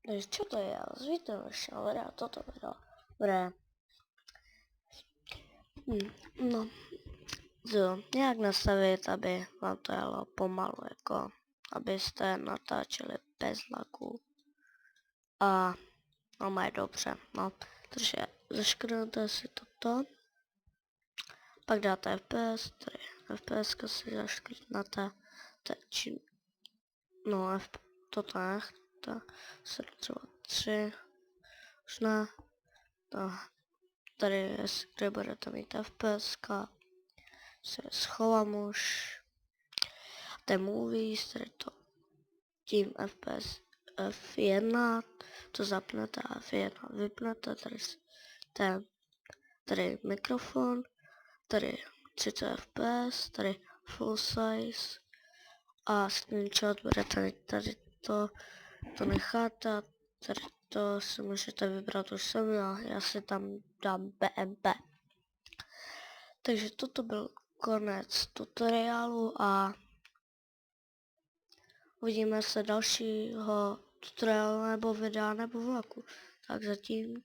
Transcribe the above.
Takže čo to je? Ja vás vítam ešte, ale ja toto video. Dobre. No, jak nastavit, aby vám to jelo pomalu, jako abyste natáčeli bez lagu. A no mají dobře, no. Takže zaškrtnete si toto. Pak dáte FPS, tady FPS si zaškrtnete. Teď, no toto nechte. 7, třeba 3. Už ne. No, tady jestli kde budete mít FPS, se schovám už. Ten movies, tady to tím FPS F1, to zapnete a F1 vypnete, tady mikrofon, tady 30 FPS, tady full size a screenshot budete tady to necháte a tady to si můžete vybrat už sami a já si tam dám BMP. Takže toto byl konec tutoriálu a uvidíme se dalšího tutoriálu nebo videa nebo vlogu. Tak zatím